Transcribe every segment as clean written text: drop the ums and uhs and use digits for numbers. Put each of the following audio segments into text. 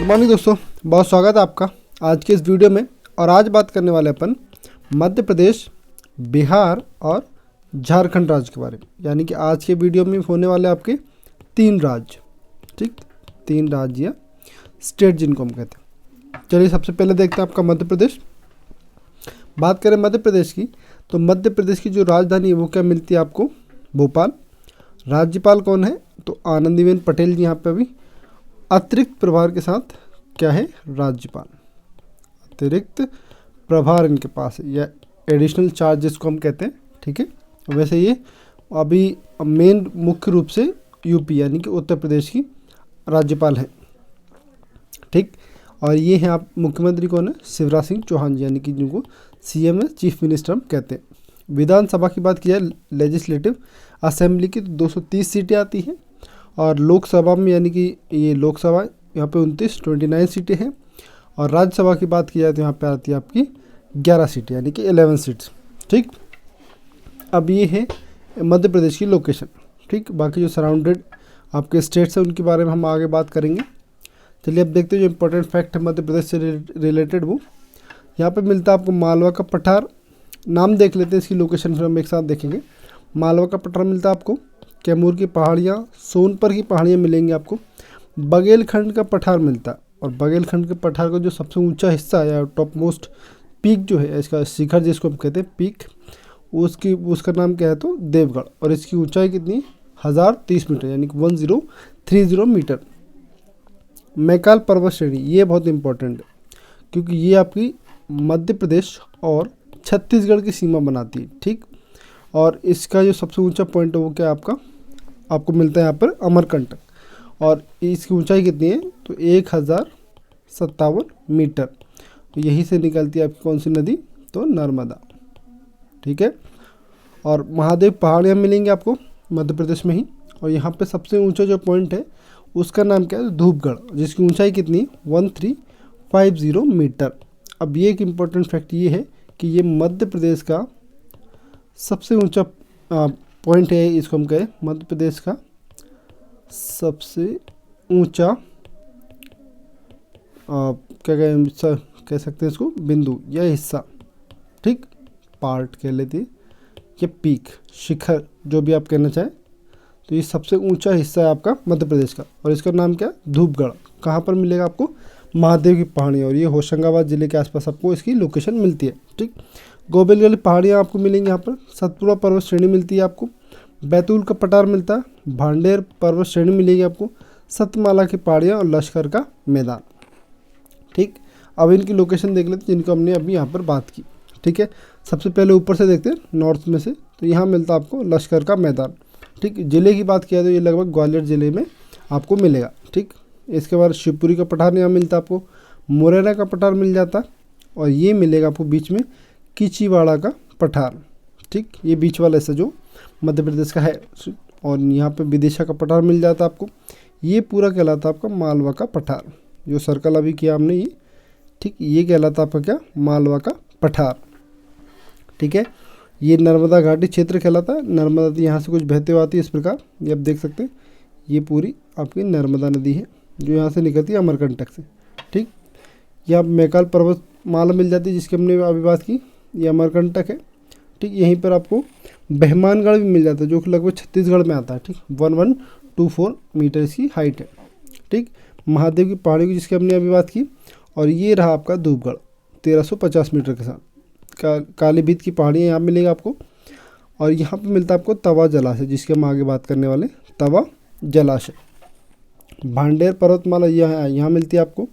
Morning दोस्तों, बहुत स्वागत है आपका आज के इस वीडियो में। और आज बात करने वाले अपन मध्य प्रदेश, बिहार और झारखंड राज्य के बारे में। यानी कि आज के वीडियो में होने वाले आपके 3 राज्य, ठीक, 3 राज्य या स्टेट जिनको हम कहते हैं। चलिए सबसे पहले देखते हैं आपका मध्य प्रदेश। बात करें मध्य प्रदेश की, तो मध्य प्रदेश की जो राजधानी है वो क्या मिलती है आपको? भोपाल। राज्यपाल कौन है? तो आनंदीबेन पटेल जी यहाँ पे अभी अतिरिक्त प्रभार के साथ क्या है? राज्यपाल। अतिरिक्त प्रभार इनके पास है या एडिशनल चार्ज जिसको हम कहते हैं, ठीक है। वैसे ये अभी मेन मुख्य रूप से यूपी यानी कि उत्तर प्रदेश की राज्यपाल है, ठीक। और ये हैं आप मुख्यमंत्री कौन है? शिवराज सिंह चौहान जी, यानी कि जिनको सीएम है, चीफ मिनिस्टर हम कहते हैं। विधानसभा की बात की जाए, लेजिस्लेटिव असेंबली की, तो 230 सीटें आती हैं। और लोकसभा में यानी कि ये लोकसभा यहाँ पे 29 सीटें हैं। और राज्यसभा की बात की जाए तो यहाँ पे आती है आपकी 11 सीटें यानी कि 11 सीट्स, ठीक। अब ये है मध्य प्रदेश की लोकेशन, ठीक। बाकी जो सराउंडेड आपके स्टेट्स हैं उनके बारे में हम आगे बात करेंगे। चलिए अब देखते हैं जो इंपॉर्टेंट फैक्ट है मध्य प्रदेश से रिलेटेड, वो यहाँ पे मिलता है आपको मालवा का पठार। नाम देख लेते हैं इसकी लोकेशन, फिर हम एक साथ देखेंगे। मालवा का पठार मिलता है आपको, कैमूर की पहाड़ियाँ, सोनपुर की पहाड़ियाँ मिलेंगी आपको। बघेलखंड का पठार मिलता है, और बघेलखंड के पठार का जो सबसे ऊंचा हिस्सा है या टॉप मोस्ट पीक जो है, इसका शिखर जिसको हम कहते हैं पीक, उसका नाम क्या है? तो देवगढ़। और इसकी ऊंचाई कितनी? 1030 मीटर यानी कि 1030 मीटर। मैकाल पर्वत श्रेणी, ये बहुत इंपॉर्टेंट है क्योंकि ये आपकी मध्य प्रदेश और छत्तीसगढ़ की सीमा बनाती है, ठीक। और इसका जो सबसे ऊंचा पॉइंट है वो क्या है आपको मिलता है यहाँ पर अमरकंटक। और इसकी ऊंचाई कितनी है? तो 1057 मीटर। तो यहीं से निकलती है आपकी कौन सी नदी? तो नर्मदा, ठीक है। और महादेव पहाड़ियाँ मिलेंगी आपको मध्य प्रदेश में ही। और यहाँ पे सबसे ऊंचा जो पॉइंट है उसका नाम क्या है? धूपगढ़, जिसकी ऊंचाई कितनी है? 1350 मीटर। अब ये एक इम्पोर्टेंट फैक्ट ये है कि ये मध्य प्रदेश का सबसे ऊंचा पॉइंट है। इसको हम कहें मध्य प्रदेश का सबसे ऊंचा क्या कह सकते हैं इसको? बिंदु या हिस्सा, ठीक, पार्ट कह लेते हैं या पीक, शिखर, जो भी आप कहना चाहें। तो ये सबसे ऊंचा हिस्सा है आपका मध्य प्रदेश का, और इसका नाम क्या है? धूपगढ़। कहाँ पर मिलेगा आपको? महादेव की पहाड़ियाँ, और ये होशंगाबाद जिले के आसपास आपको इसकी लोकेशन मिलती है, ठीक। गोबिलगढ़ पहाड़ियाँ आपको मिलेंगी यहाँ पर। सतपुड़ा पर्वत श्रेणी मिलती है आपको। बैतूल का पठार मिलता है। भांडेर पर्वत श्रेणी मिलेगी आपको। सतमाला की पहाड़ियाँ और लश्कर का मैदान, ठीक। अब इनकी लोकेशन देख लेते हैं जिनको हमने अभी यहाँ पर बात की, ठीक है। सबसे पहले ऊपर से देखते हैं नॉर्थ में से, तो यहाँ मिलता है आपको लश्कर का मैदान, ठीक। जिले की बात किया तो ये लगभग ग्वालियर जिले में आपको मिलेगा, ठीक। इसके बाद शिवपुरी का पठार यहाँ मिलता है आपको। मुरैना का पठार मिल जाता है, और ये मिलेगा आपको बीच में कीचीवाड़ा का पठार, ठीक। ये बीच वाला हिस्सा जो मध्य प्रदेश का है। और यहाँ पे विदिशा का पठार मिल जाता है आपको। ये पूरा कहलाता है आपका मालवा का पठार, जो सर्कल अभी किया हमने ये, ठीक। ये कहलाता है आपका क्या? मालवा का पठार, ठीक है। ये नर्मदा घाटी क्षेत्र कहलाता है। नर्मदा नदी यहाँ से कुछ बहते हुए आती है इस प्रकार, ये आप देख सकते हैं। ये पूरी आपकी नर्मदा नदी है जो यहाँ से निकलती है अमरकंटक से, ठीक। यहाँ मैकाल पर्वत माला मिल जाती है जिसकी हमने अभी बात की, ये अमरकंटक है, ठीक। यहीं पर आपको बहमानगढ़ भी मिल जाता है जो कि लगभग छत्तीसगढ़ में आता है, ठीक। 1124 मीटर इसकी हाइट है, ठीक। महादेव की पहाड़ी की जिसकी हमने अभी बात की। और ये रहा आपका धूपगढ़ 1350 मीटर के साथ। कालीभीत की पहाड़ियाँ यहाँ मिलेगी आपको। और यहाँ पे मिलता है आपको तवा जलाशय, जिसके हम आगे बात करने वाले, तवा जलाशय। भांडेर पर्वतमाला यहाँ मिलती है आपको।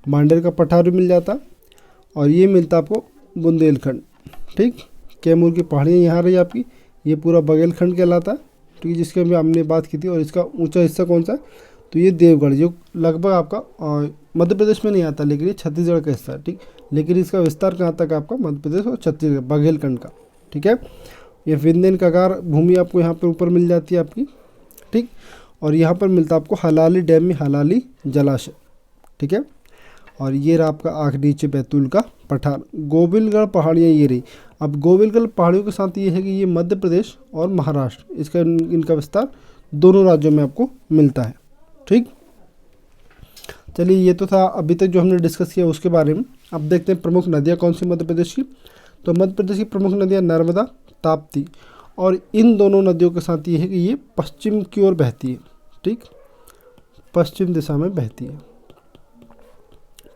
भांडेर का पठार भी मिल जाता। और ये मिलता है आपको बुंदेलखंड, ठीक। कैमूर की पहाड़ियाँ यहाँ रही आपकी। ये पूरा बघेलखंड कहलाता है, ठीक, जिसके हमने बात की थी। और इसका ऊंचा हिस्सा कौन सा है? तो ये देवगढ़, जो लगभग आपका मध्य प्रदेश में नहीं आता, लेकिन ये छत्तीसगढ़ का हिस्सा है, ठीक। लेकिन इसका विस्तार कहाँ तक आपका? मध्य प्रदेश और छत्तीसगढ़, बघेलखंड का, ठीक है। ये विंध्यन कगार भूमि आपको यहाँ पर ऊपर मिल जाती है आपकी, ठीक। और यहाँ पर मिलता है आपको हलाली डैम में हलाली जलाशय, ठीक है। और ये रहा आपका आँख नीचे बैतूल का पठार। गोविलगढ़ पहाड़ियाँ ये रही। अब गोविलगढ़ पहाड़ियों के साथ ये है कि ये मध्य प्रदेश और महाराष्ट्र, इसका इनका विस्तार दोनों राज्यों में आपको मिलता है, ठीक। चलिए, ये तो था अभी तक जो हमने डिस्कस किया उसके बारे में। अब देखते हैं प्रमुख नदियाँ कौन सी मध्य प्रदेश की। तो मध्य प्रदेश की प्रमुख नदियाँ नर्मदा, ताप्ती, और इन दोनों नदियों के साथ ये है कि ये पश्चिम की ओर बहती है। ठीक, पश्चिम दिशा में बहती है,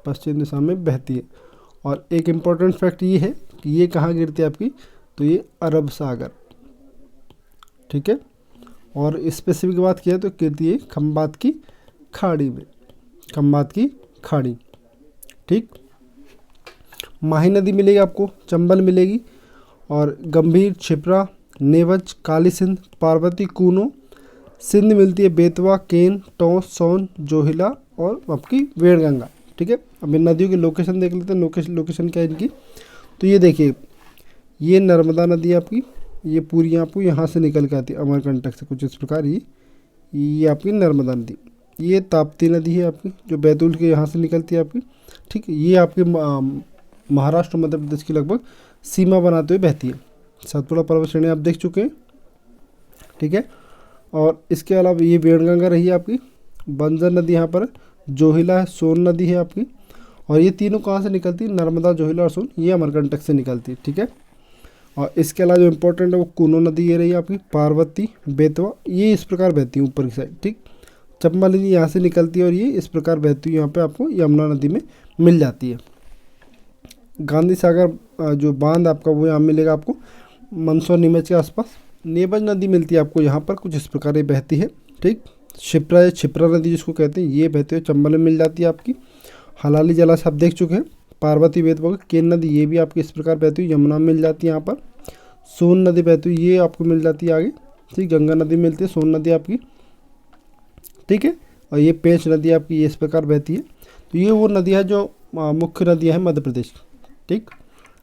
पश्चिम दिशा में बहती है। और एक इम्पॉर्टेंट फैक्ट ये है कि ये कहाँ गिरती है आपकी, तो ये अरब सागर। ठीक है, और स्पेसिफिक बात किया तो गिरती है खंबात की खाड़ी में, खंबात की खाड़ी। ठीक, माही नदी मिलेगी आपको, चंबल मिलेगी, और गंभीर, क्षिप्रा, नेवज, काली सिंध, पार्वती, कूनो, सिंध मिलती है बेतवा, केन, टोंस, सोन, जोहिला और आपकी वेणगंगा। ठीक है, अब इन नदियों की लोकेशन देख लेते हैं। लोकेशन क्या है इनकी, तो ये देखिए, ये नर्मदा नदी है आपकी, ये पूरी आपको यहाँ से निकल के आती है अमरकंटक से कुछ इस प्रकार। ये आपकी नर्मदा नदी। ये ताप्ती नदी है आपकी, जो बैतूल के यहाँ से निकलती है आपकी। ठीक है, ये आपके महाराष्ट्र मध्य प्रदेश की लगभग सीमा बनाते हुए बहती है। सतपुड़ा पर्वत श्रेणी आप देख चुके हैं। ठीक है, और इसके अलावा ये वेणगंगा रही है आपकी, बंजर नदी यहाँ पर, जोहिला है, सोन नदी है आपकी, और ये तीनों कहाँ से निकलती है, नर्मदा, जोहिला और सोन, ये अमरकंटक से निकलती है। ठीक है, और इसके अलावा जो इम्पोर्टेंट है वो कूनो नदी ये रही है आपकी, पार्वती, बेतवा, ये इस प्रकार बहती है ऊपर की साइड। ठीक, चंबल नदी यहाँ से निकलती है और ये इस प्रकार बहती है यहाँ पे आपको यमुना नदी में मिल जाती है। गांधी सागर जो बांध आपका वो यहाँ मिलेगा आपको मंदसौर, नीमच के आसपास। नेवज नदी मिलती है आपको यहाँ पर कुछ इस प्रकार ये बहती है। ठीक, क्षिप्रा नदी जिसको कहते हैं ये बहते हुए चंबल में मिल जाती है आपकी। हलाली जलाशय आप देख चुके हैं, पार्वती, बेतवा, केन नदी ये भी आपकी इस प्रकार बहती हुई यमुना में मिल जाती है यहाँ पर। सोन नदी बहती हुई ये आपको मिल जाती है आगे। ठीक, गंगा नदी मिलती है, सोन नदी आपकी। ठीक है, और ये पेंच नदी आपकी ये इस प्रकार बहती है। तो ये वो नदियाँ जो मुख्य नदियाँ हैं मध्य प्रदेश की। ठीक,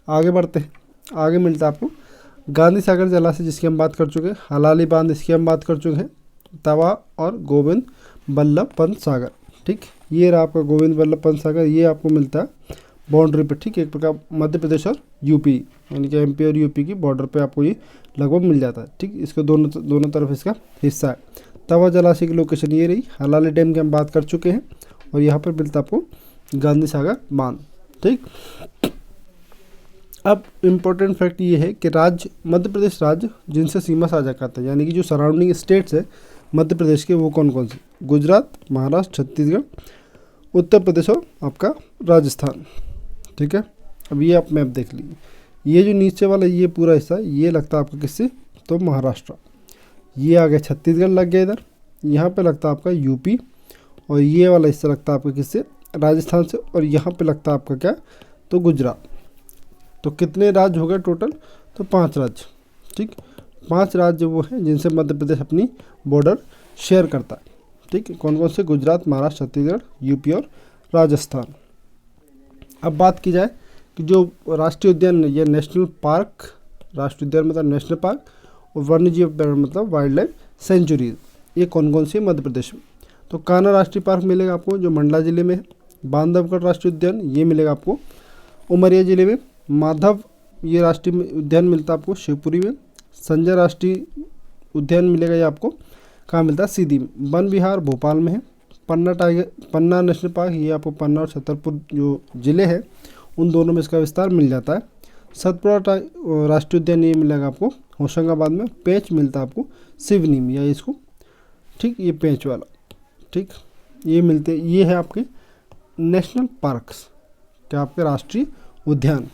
आगे बढ़ते हैं। आगे मिलता है आपको गांधी सागर जलाशय जिसकी हम बात कर चुके हैं, हलाली बांध इसकी हम बात कर चुके हैं, तवा और गोविंद बल्लभ पंत सागर। ठीक, ये रहा आपका गोविंद बल्लभ पंत सागर, ये आपको मिलता है बाउंड्री पे। ठीक, एक प्रकार मध्य प्रदेश और यूपी यानी कि एमपी और यूपी की बॉर्डर पे आपको ये लगभग मिल जाता है। ठीक, इसके दोनों तरफ इसका हिस्सा है। तवा जलाशय की लोकेशन ये रही, हलाली डैम की हम बात कर चुके हैं, और यहाँ पर मिलता है आपको गांधी सागर बांध। ठीक, अब इम्पोर्टेंट फैक्ट ये है कि राज्य मध्य प्रदेश राज्य जिनसे सीमा साझा करता है, यानी कि जो सराउंडिंग स्टेट्स है मध्य प्रदेश के, वो कौन कौन से, गुजरात, महाराष्ट्र, छत्तीसगढ़, उत्तर प्रदेश और आपका राजस्थान। ठीक है, अब ये आप मैप देख लीजिए, ये जो नीचे वाला ये पूरा हिस्सा ये लगता है आपका किससे, तो महाराष्ट्र। ये आ गया छत्तीसगढ़ लग गया इधर, यहाँ पे लगता है आपका यूपी, और ये वाला हिस्सा लगता है आपका किससे, राजस्थान से, और यहाँ पे लगता है आपका क्या, तो गुजरात। तो कितने राज्य हो गए टोटल, तो 5 राज्य। ठीक, 5 राज्य वो हैं जिनसे मध्य प्रदेश अपनी बॉर्डर शेयर करता है। ठीक, कौन कौन से, गुजरात, महाराष्ट्र, छत्तीसगढ़, यूपी और राजस्थान। अब बात की जाए कि जो राष्ट्रीय उद्यान या नेशनल पार्क, राष्ट्रीय उद्यान मतलब नेशनल पार्क, और वन्य जीव अभ्यारण्य मतलब वाइल्ड लाइफ सेंचुरीज, ये कौन कौन सी है मध्य प्रदेश में। तो कान्हा राष्ट्रीय पार्क मिलेगा आपको जो मंडला जिले में है, बांधवगढ़ राष्ट्रीय उद्यान ये मिलेगा आपको उमरिया जिले में, माधव ये राष्ट्रीय उद्यान मिलता है आपको शिवपुरी में, संजय राष्ट्रीय उद्यान मिलेगा ये आपको कहाँ मिलता है, सीधी में। वन विहार भोपाल में है। पन्ना नेशनल पार्क ये आपको पन्ना और छतरपुर जो ज़िले हैं उन दोनों में इसका विस्तार मिल जाता है। सतपुड़ा राष्ट्रीय उद्यान ये मिलेगा आपको होशंगाबाद में। पेंच मिलता है आपको सिवनी में या इसको, ठीक, ये पेंच वाला। ठीक, ये मिलते, ये है आपके नेशनल पार्क्स, क्या आपके राष्ट्रीय उद्यान।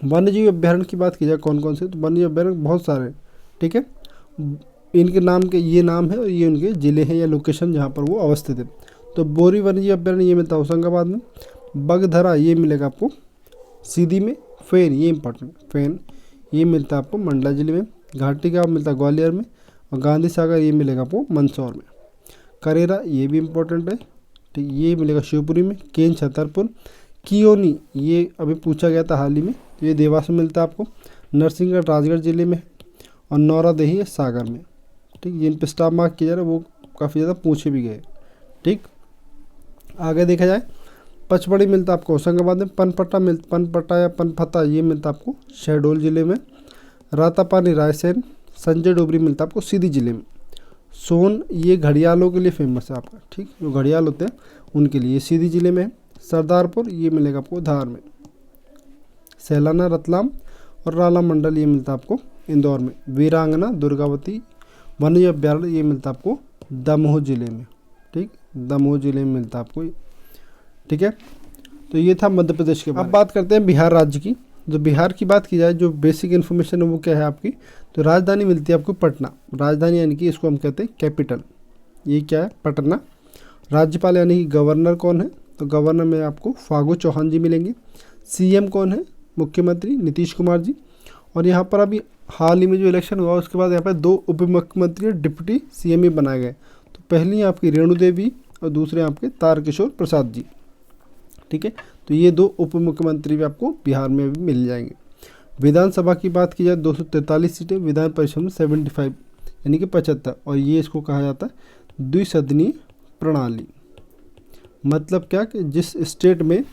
वन्यजीव अभ्यारण्य की बात की जाए कौन कौन से, तो वन्यजीव अभ्यारण्य बहुत सारे। ठीक है, इनके नाम के ये नाम है और ये उनके ज़िले हैं या लोकेशन जहाँ पर वो अवस्थित है। तो बोरी वन्यजीव अभ्यारण्य ये मिलता है होशंगाबाद में। बगधरा ये मिलेगा आपको सीधी में। फेन ये इंपॉर्टेंट, फेन ये मिलता है आपको मंडला जिले में। घाटी का मिलता है ग्वालियर में। और गांधी सागर ये मिलेगा आपको मंदसौर में। करेरा ये भी इम्पोर्टेंट है, ठीक, ये मिलेगा शिवपुरी में। केन छतरपुर। कियोनी ये अभी पूछा गया था हाल ही में, तो ये देवास में मिलता है आपको। नरसिंहगढ़ राजगढ़ जिले में। और नौरादेही है सागर में। ठीक, जिन पे स्टार मार्क किया जा रहा है वो काफ़ी ज़्यादा पूछे भी गए। ठीक, आगे देखा जाए पचमढ़ी मिलता है आपको होशंगाबाद में। पनपट्टा या पनपत्ता ये मिलता है आपको शहडोल जिले में। रातापानी रायसेन। संजय डोबरी मिलता है आपको सीधी जिले में। सोन ये घड़ियालों के लिए फेमस है आपका, ठीक, जो घड़ियाल होते हैं उनके लिए। सीधी जिले में है। सरदारपुर ये मिलेगा आपको धार में। सैलाना रतलाम और राला मंडल ये मिलता है आपको इंदौर में। वीरांगना दुर्गावती वन्य अभ्यारण्य ये मिलता है आपको दमोह जिले में, ठीक, दमोह जिले में मिलता है आपको, ठीक है। तो ये था मध्य प्रदेश के बारे में। अब बात करते हैं बिहार राज्य की। जो बिहार की बात की जाए, जो बेसिक इन्फॉर्मेशन है वो क्या है आपकी, तो राजधानी मिलती है आपको पटना। राजधानी यानी कि इसको हम कहते हैं कैपिटल, ये क्या है, पटना। राज्यपाल यानी कि गवर्नर कौन है, तो गवर्नर में आपको फागू चौहान जी मिलेंगे। सीएम कौन है, मुख्यमंत्री नीतीश कुमार जी। और यहाँ पर अभी हाल ही में जो इलेक्शन हुआ उसके बाद यहाँ पर 2 उप मुख्यमंत्री और डिप्टी सीएम भी बनाए गए। तो पहली आपकी रेणु देवी और दूसरे आपके तारकिशोर प्रसाद जी, ठीक है। तो ये 2 उप मुख्यमंत्री भी आपको बिहार में भी मिल जाएंगे। विधानसभा की बात की जाए 243 सीटें, विधान परिषद में 75 यानी कि 75, और ये इसको कहा जाता है द्विसदनीय प्रणाली। मतलब क्या कि जिस स्टेट में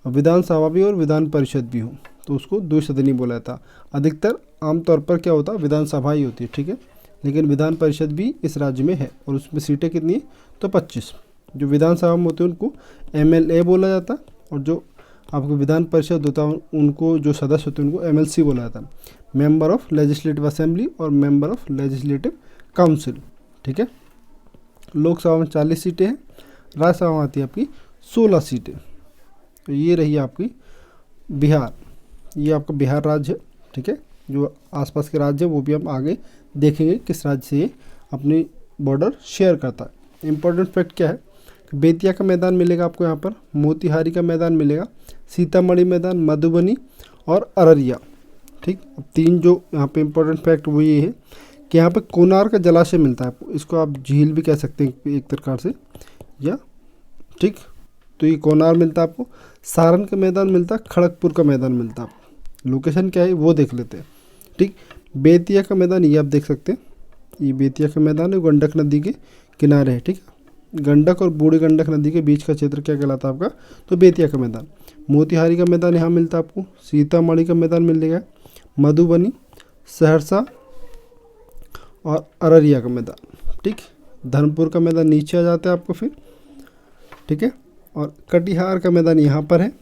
विधानसभा भी और विधान परिषद भी हो तो उसको द्विसदनीय बोला जाता है। अधिकतर आमतौर पर क्या होता है, विधानसभा ही होती है, ठीक है, लेकिन विधान परिषद भी इस राज्य में है और उसमें सीटें कितनी है, तो 25। जो विधानसभा में होते हैं उनको एमएलए बोला जाता है, और जो आपको विधान परिषद होता है उनको जो सदस्य होते हैं उनको एमएलसी बोला जाता है, मेंबर ऑफ लेजिस्लेटिव असेंबली और मेंबर ऑफ लेजिस्लेटिव काउंसिल, ठीक है। लोकसभा में 40 सीटें हैं, राज्यसभा में आती है आपकी 16 सीटें। तो ये रही आपकी बिहार, ये आपका बिहार राज्य है, ठीक है। जो आसपास के राज्य है वो भी हम आगे देखेंगे किस राज्य से ये अपनी बॉर्डर शेयर करता है। इम्पोर्टेंट फैक्ट क्या है, बेतिया का मैदान मिलेगा आपको यहाँ पर, मोतिहारी का मैदान मिलेगा, सीतामढ़ी मैदान, मधुबनी और अररिया, ठीक। अब 3 जो यहाँ पे इम्पोर्टेंट फैक्ट वो ये है कि यहाँ पे कोणार्क का जलाशय मिलता है आपको, इसको आप झील भी कह सकते हैं एक प्रकार से, या ठीक। तो ये कोणार्क मिलता है आपको। सारण का मैदान मिलता है, खड़गपुर का मैदान मिलता है आपको। लोकेशन क्या है वो देख लेते हैं, ठीक। बेतिया का मैदान ये आप देख सकते हैं, ये बेतिया का मैदान है, गंडक नदी के किनारे है, ठीक। गंडक और बूढ़ी गंडक नदी के बीच का क्षेत्र क्या कहलाता है आपका, तो बेतिया का मैदान। मोतिहारी का मैदान यहाँ मिलता है आपको, सीतामढ़ी का मैदान मिलेगा, मधुबनी, सहरसा और अररिया का मैदान, ठीक। धर्मपुर का मैदान नीचे आ जाता है आपको फिर, ठीक है। और कटिहार का मैदान यहाँ पर है।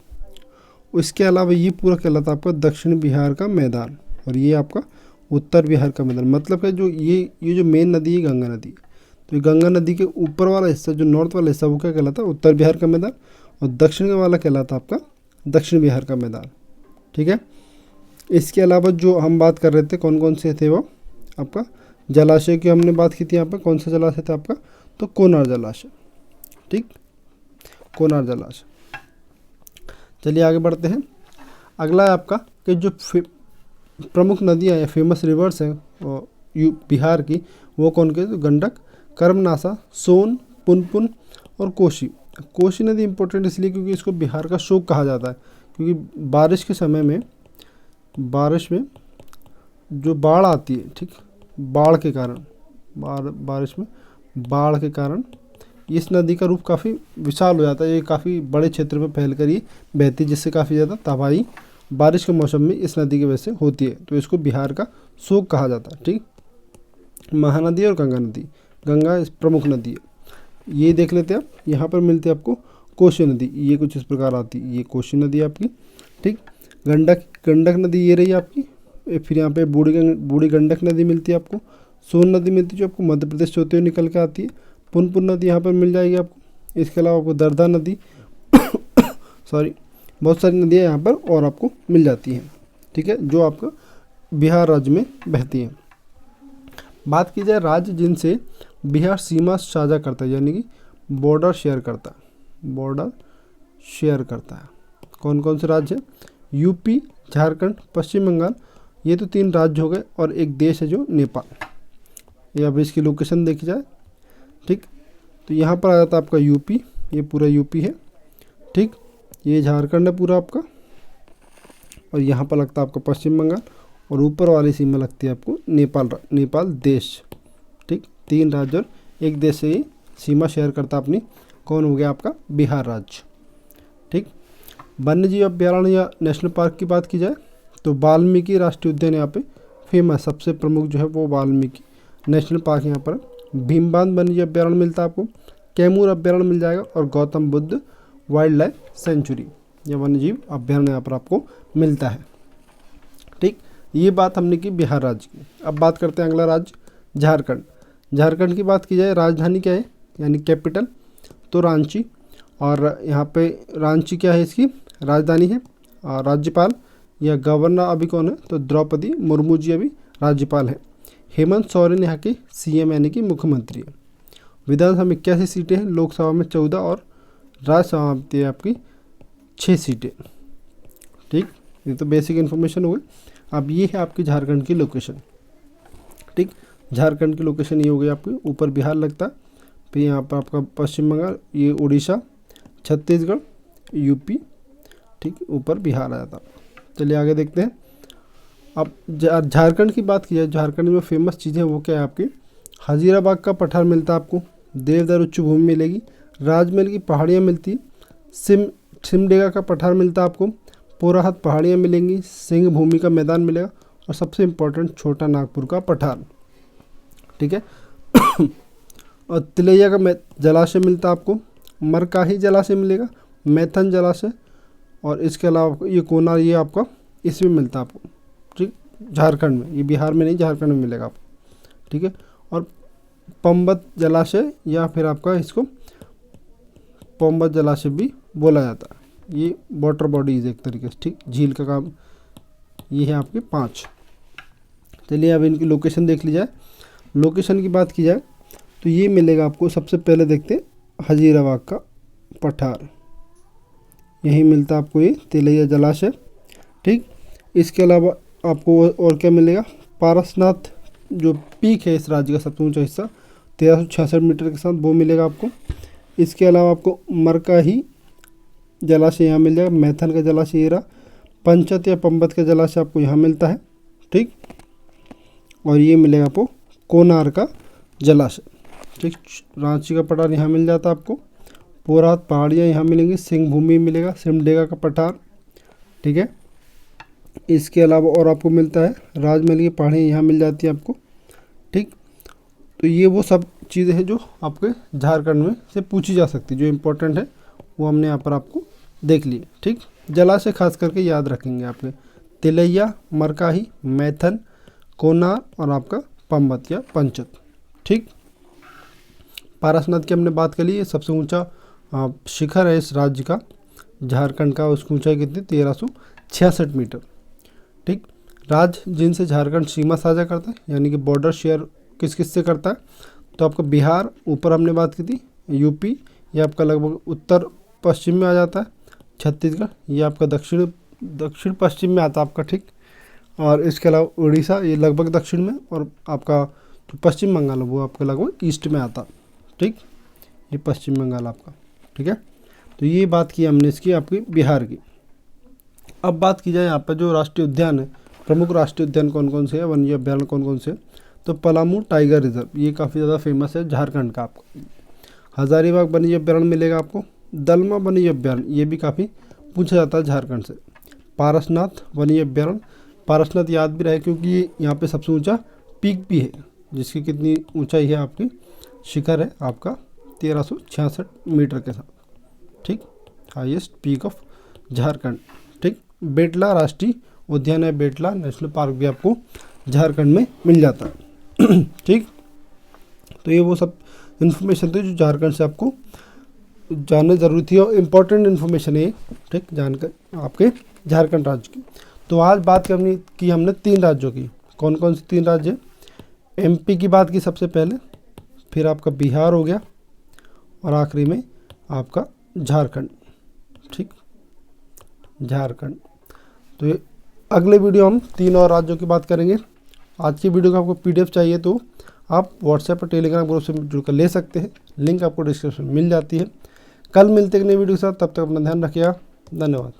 उसके अलावा ये पूरा कहलाता है आपका दक्षिण बिहार का मैदान, और ये आपका उत्तर बिहार का मैदान। मतलब है जो ये जो मेन नदी है गंगा नदी, तो ये गंगा नदी के ऊपर वाला हिस्सा जो नॉर्थ वाला हिस्सा वो क्या कहलाता है, उत्तर बिहार का मैदान, और दक्षिण वाला कहलाता है आपका दक्षिण बिहार का मैदान, ठीक है। इसके अलावा जो हम बात कर रहे थे कौन कौन से थे, वो आपका जलाशय की हमने बात की थी। यहाँ पर कौन सा जलाशय था आपका, तो कोनार जलाशय, ठीक, कोनार जलाशय। चलिए आगे बढ़ते हैं। अगला है आपका कि जो प्रमुख नदियाँ या फेमस रिवर्स हैं बिहार की, वो कौन के, तो गंडक, कर्मनाशा, सोन, पुनपुन और कोसी। कोसी नदी इंपॉर्टेंट इसलिए क्योंकि इसको बिहार का शोक कहा जाता है, क्योंकि बारिश के समय में, बारिश में जो बाढ़ आती है, ठीक, बाढ़ के कारण, बारिश में बाढ़ के कारण इस नदी का रूप काफ़ी विशाल हो जाता है, ये काफ़ी बड़े क्षेत्र में फैल कर ये बहती है, जिससे काफ़ी ज़्यादा तबाही बारिश के मौसम में इस नदी की वजह से होती है। तो इसको बिहार का शोक कहा जाता है, ठीक। महानदी और गंगा नदी, गंगा प्रमुख नदी है, ये देख लेते हैं आप। यहाँ पर मिलती है आपको कोसी नदी, ये कुछ इस प्रकार आती है, ये कोसी नदी आपकी, ठीक। गंडक नदी ये रही आपकी। फिर यहाँ पे बूढ़ी गंडक नदी मिलती है आपको। सोन नदी मिलती है जो आपको मध्य प्रदेश से होते हुए निकल के आती है। पुनपुन नदी यहाँ पर मिल जाएगी आपको। इसके अलावा आपको दरदा नदी सॉरी, बहुत सारी नदियाँ यहाँ पर और आपको मिल जाती हैं, ठीक है, जो आपका बिहार राज्य में बहती हैं। बात की जाए राज्य जिनसे बिहार सीमा साझा करता है, यानी कि बॉर्डर शेयर करता है, बॉर्डर शेयर करता है, कौन कौन से राज्य हैं, यूपी, झारखंड, पश्चिम बंगाल, ये तो 3 राज्य हो गए, और एक देश है जो नेपाल। ये अब इसकी लोकेशन देखी जाए, ठीक, तो यहाँ पर आ जाता है आपका यूपी, ये पूरा यूपी है, ठीक। ये झारखंड है पूरा आपका, और यहाँ पर लगता है आपका पश्चिम बंगाल, और ऊपर वाली सीमा लगती है आपको नेपाल देश, ठीक। 3 राज्य और एक देश से ये सीमा शेयर करता अपनी, कौन हो गया आपका बिहार राज्य, ठीक। वन्यजीव अभ्यारण्य या नेशनल पार्क की बात की जाए तो वाल्मीकि राष्ट्रीय उद्यान यहाँ पे फेमस, सबसे प्रमुख जो है वो वाल्मीकि नेशनल पार्क यहाँ पर। भीमबांध वन्यजीव अभ्यारण्य मिलता है आपको, कैमूर अभ्यारण्य मिल जाएगा और Gautam Buddha wild life sanctuary या वन्यजीव अभ्यारण्य यहाँ पर आपको मिलता है। ठीक, ये बात हमने की बिहार राज्य की। अब बात करते हैं अगला राज्य झारखंड। झारखंड की बात की जाए, राजधानी क्या है यानी कैपिटल तो रांची, और यहाँ पे रांची क्या है इसकी राजधानी है। और राज्यपाल या गवर्नर अभी कौन है तो द्रौपदी मुर्मू जी अभी राज्यपाल है। हेमंत सोरेन यहाँ के सीएम यानी कि मुख्यमंत्री है। विधानसभा में 81 सीटें हैं, लोकसभा में 14 और राज्यसभा में आपकी 6 सीटें। ठीक, ये तो बेसिक इन्फॉर्मेशन हो गई। अब ये है आपकी झारखंड की लोकेशन। ठीक, झारखंड की लोकेशन ये हो गई आपकी, ऊपर बिहार लगता है, फिर यहाँ पर आपका पश्चिम बंगाल, ये उड़ीसा, छत्तीसगढ़, यूपी, ठीक, ऊपर बिहार आ जाता। चलिए आगे देखते हैं। अब झारखंड की बात की जाए, झारखंड में फेमस चीज़ें वो क्या है आपकी, हजीराबाग का पठार मिलता है आपको, देवदार उच्च भूमि मिलेगी, राजमहल की पहाड़ियाँ मिलती, सिमडेगा का पठार मिलता है आपको, पोराहत पहाड़ियाँ मिलेंगी, सिंह भूमि का मैदान मिलेगा, और सबसे इम्पोर्टेंट छोटा नागपुर का पठार। ठीक है और तिलैया का जलाशय मिलता है आपको, मरकाही जलाशय मिलेगा, मैथन जलाशय, और इसके अलावा ये कोनार ये आपका इसमें मिलता है आपको। ठीक, झारखंड में, ये बिहार में नहीं झारखंड में मिलेगा आपको। ठीक है, और पंबत जलाशय या फिर आपका इसको पंबत जलाशय भी बोला जाता है। ये वाटर बॉडीज एक तरीके से, ठीक, झील का काम। ये है आपके 5। चलिए अब इनकी लोकेशन देख ली जाए। लोकेशन की बात की जाए तो ये मिलेगा आपको, सबसे पहले देखते हैं हजीराबाग का पठार, यही मिलता है आपको ये तिलैया जलाशय। ठीक, इसके अलावा आपको और क्या मिलेगा, पारसनाथ जो पीक है इस राज्य का सबसे ऊंचा हिस्सा 1366 मीटर के साथ, वो मिलेगा आपको। इसके अलावा आपको मरकाही जलाशय यहाँ मिल जाएगा, मैथन का जलाशय ये रहा, पंचत या पंबत का जलाशय आपको यहाँ मिलता है। ठीक, और ये मिलेगा आपको कोनार का जलाशय। ठीक, रांची का पठार यहाँ मिल जाता है आपको, पोराहत पहाड़ियाँ यहाँ मिलेंगी, सिंह भूमि मिलेगा, सिमडेगा का पठार। ठीक है, इसके अलावा और आपको मिलता है राजमहल की पहाड़ियाँ यहाँ मिल जाती है आपको। ठीक, तो ये वो सब चीज़ें हैं जो आपके झारखंड में से पूछी जा सकती है, जो इम्पोर्टेंट है वो हमने यहाँ पर आपको देख लिए। ठीक, जलाशय खास करके याद रखेंगे आपके, तिलैया, मरकाही, मैथन, कोनार और आपका पंबत या पंचत। ठीक, पारसनाथ की हमने बात कर ली, ये सबसे ऊंचा शिखर है इस राज्य का झारखंड का, उसकी ऊंचाई कितनी 1366 मीटर। ठीक, राज्य जिनसे झारखंड सीमा साझा करता है यानी कि बॉर्डर शेयर किस किस से करता है, तो आपका बिहार ऊपर हमने बात की थी, यूपी ये आपका लगभग उत्तर पश्चिम में आ जाता है, छत्तीसगढ़ ये आपका दक्षिण पश्चिम में आता है आपका। ठीक, और इसके अलावा उड़ीसा ये लगभग दक्षिण में, और आपका जो पश्चिम बंगाल है वो आपका लगभग ईस्ट में आता। ठीक, ये पश्चिम बंगाल आपका। ठीक है, तो ये बात की हमने इसकी आपकी बिहार की। अब बात की जाए यहाँ पर जो राष्ट्रीय उद्यान है, प्रमुख राष्ट्रीय उद्यान कौन कौन से हैं, वन्य अभ्यारण्य कौन कौन से हैं, तो पलामू टाइगर रिजर्व ये काफ़ी ज़्यादा फेमस है झारखंड का आपको। हजारीबाग वन्य अभ्यारण्य मिलेगा आपको, दलमा वन्य अभ्यारण्य ये भी काफ़ी पूछा जाता है झारखंड से। पारसनाथ वन्य अभ्यारण्य, पारसनाथ याद भी रहे क्योंकि ये यहाँ पे सबसे ऊंचा पीक भी है, जिसकी कितनी ऊंचाई है आपकी, शिखर है आपका 1366 मीटर के साथ। ठीक, हाईएस्ट पीक ऑफ झारखंड। ठीक, बेटला राष्ट्रीय उद्यान है, बेटला नेशनल पार्क भी आपको झारखंड में मिल जाता है। ठीक, तो ये वो सब इन्फॉर्मेशन थी जो झारखंड से आपको जानना जरूरी थी और इम्पोर्टेंट इन्फॉर्मेशन है। ठीक, जानकर आपके झारखंड राज्य की। तो आज बात करनी की हमने 3 राज्यों की। कौन कौन से 3 राज्य? एमपी की बात की सबसे पहले, फिर आपका बिहार हो गया, और आखिरी में आपका झारखंड। ठीक, झारखंड। तो ये अगले वीडियो हम 3 और राज्यों की बात करेंगे। आज की वीडियो का आपको पीडीएफ चाहिए तो आप व्हाट्सएप और टेलीग्राम ग्रुप से जुड़कर ले सकते हैं, लिंक आपको डिस्क्रिप्शन में मिल जाती है। कल मिलते हैं नई वीडियो के साथ, तब तक अपना ध्यान रखिएगा। धन्यवाद।